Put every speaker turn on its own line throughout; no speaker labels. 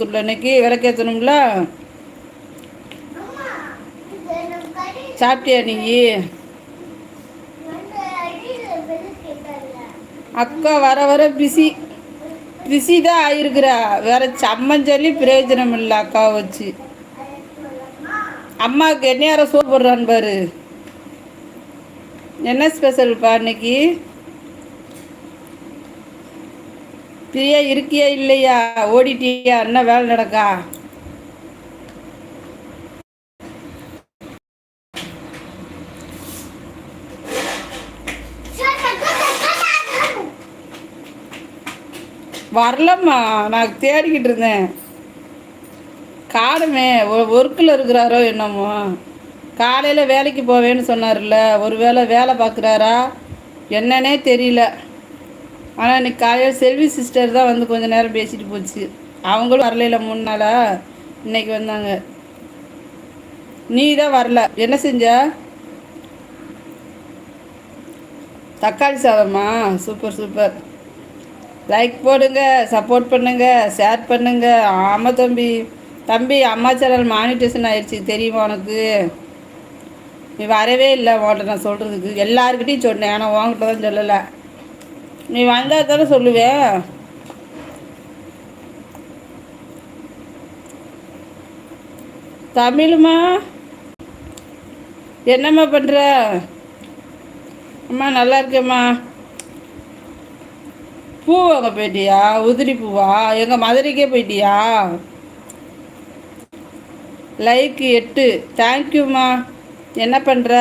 ஏற்றல, இன்னைக்கு விளக்கேற்றணும்ல. சாப்பிட்டியா நீ? அக்கா வர வர பிஸி பிஸி தான் ஆயிருக்கிறா. வேற சம்மஞ்சொல்லி பிரயோஜனம் இல்லை அக்காவை வச்சு. அம்மாவுக்கு என்ன யாரோ சோறு போடுறான்னு பாரு. என்ன ஸ்பெஷல்ப்பா இன்னைக்கு? பிரியா இருக்கியா இல்லையா? ஓடிட்டியா? என்ன வேலை நடக்கா? வரலம்மா, நான் தேடிக்கிட்டு இருந்தேன். காணுமே, ஒர்க்கில் இருக்கிறாரோ என்னமோ. காலையில் வேலைக்கு போவேன்னு சொன்னார்ல, ஒரு வேலை பார்க்குறாரா என்னன்னே தெரியல. ஆனால் இன்னைக்கு காலையில் செல்வி சிஸ்டர் தான் வந்து கொஞ்சம் நேரம் பேசிட்டு போச்சு. அவங்களும் வரல 3 நாளா, இன்னைக்கு வந்தாங்க. நீ தான் வரல. என்ன செஞ்ச? தக்காளி சாதமா? Super super. லைக் போடுங்க, சப்போர்ட் பண்ணுங்க, ஷேர் பண்ணுங்க. ஆமாம் தம்பி. தம்பி, அம்மா சேனல் மானிட்டேஷன் ஆயிடுச்சு தெரியுமா உனக்கு? நீ வரவே இல்லை. உன்கிட்ட நான் சொல்கிறதுக்கு எல்லாருக்கிட்டையும் சொன்னேன், ஆனால் உன்கிட்ட தான் சொல்லலை. நீ வந்தால் தானே சொல்லுவேன். தமிழுமா, என்னம்மா பண்ணுற? அம்மா நல்லா இருக்கேம்மா. பூ வாங்க போயிட்டியா? உதிரி பூவா? எங்கள் மதுரைக்கே போயிட்டியா? லைக் 8. தேங்க்யூம்மா. என்ன பண்ணுற?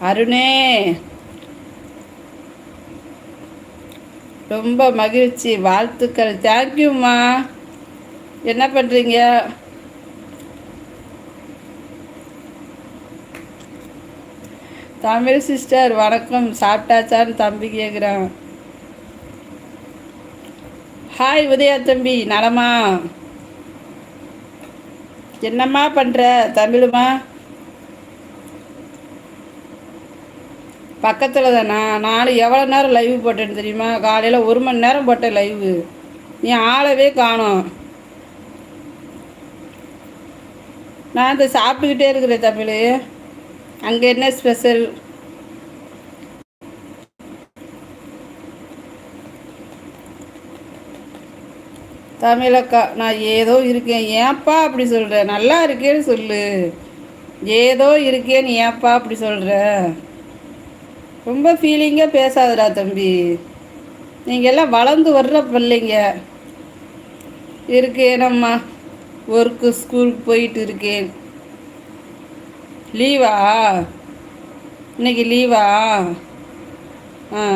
அருணே, ரொம்ப மகிழ்ச்சி, வாழ்த்துக்கள். தேங்க்யூம்மா. என்ன பண்ணுறீங்க? தமிழ் சிஸ்டர் வணக்கம். சாப்பிட்டாச்சான்னு தம்பி கேட்குறான். ஹாய் உதயா தம்பி, நலமா? என்னம்மா பண்ணுற? தமிழுமா பக்கத்தில் தானா? நானும் எவ்வளோ நேரம் லைவ் போட்டேன்னு தெரியுமா? காலையில் 1 மணி நேரம் போட்டேன் லைவு. நீ ஆளவே காணோம். நான் இந்த சாப்பிட்டுக்கிட்டே இருக்கிறேன். தமிழ், அங்கே என்ன ஸ்பெஷல்? தமிழக்கா, நான் ஏதோ இருக்கேன். ஏன்ப்பா அப்படி சொல்கிற? நல்லா இருக்கேன்னு சொல்லு. ஏதோ இருக்கேன்னு ஏன்ப்பா அப்படி சொல்கிற? ரொம்ப ஃபீலிங்காக பேசாதடா தம்பி. நீங்கள் எல்லாம் வளர்ந்து வர்ற பிள்ளைங்க. இருக்கேனம்மா, ஒர்க்கு ஸ்கூலுக்கு போயிட்டு இருக்கேன். லீவா? இன்னைக்கு லீவா? ஆ,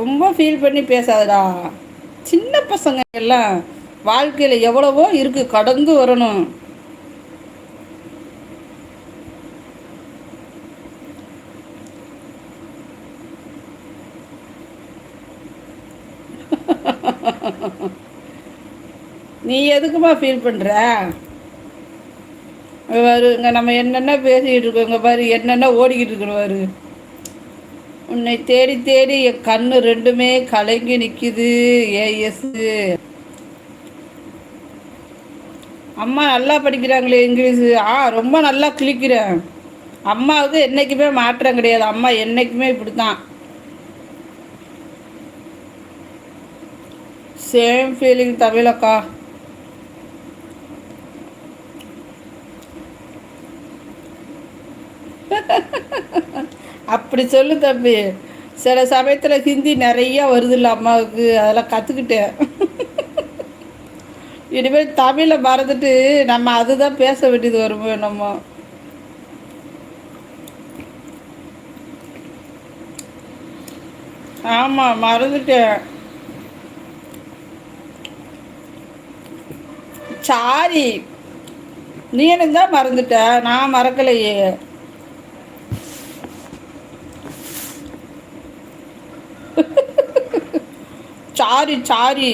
ரொம்ப ஃபீல் பண்ணி பேசாதடா. சின்ன பசங்க எல்லாம் வாழ்க்கையில் எவ்வளவோ இருக்குது, கடந்து வரணும். நீ எதுக்குமா ஃபீல் பண்ணுற? பாரு, இங்கே நம்ம என்னென்ன பேசிக்கிட்டு இருக்கோம். இங்கே பாரு, என்னென்ன ஓடிக்கிட்டு இருக்கிறோம் பாரு. உன்னை தேடி தேடி என் கண்ணு 2மே கலங்கி நிற்கிது. ஏஎஸ் அம்மா நல்லா படிக்கிறாங்களே இங்கிலீஷு. ரொம்ப நல்லா கிழிக்கிறேன். அம்மாவுக்கு என்றைக்குமே மாற்றம் கிடையாது. அம்மா என்றைக்குமே இப்படி தான். சேம் ஃபீலிங் தமிழக்கா. அப்படி சொல்லு தம்பி. சில சமயத்தில் ஹிந்தி நிறையா வருதில்ல அம்மாவுக்கு, அதெல்லாம் கற்றுக்கிட்டேன். இனிமேல் தமிழை மறந்துட்டு நம்ம அதுதான் பேச வேண்டியது வருமோ என்னமோ. ஆமாம், மறந்துட்டேன். சாரி, நீ எனக்கு தான் மறந்துட்ட, நான் மறக்கலையே. Sorry sorry.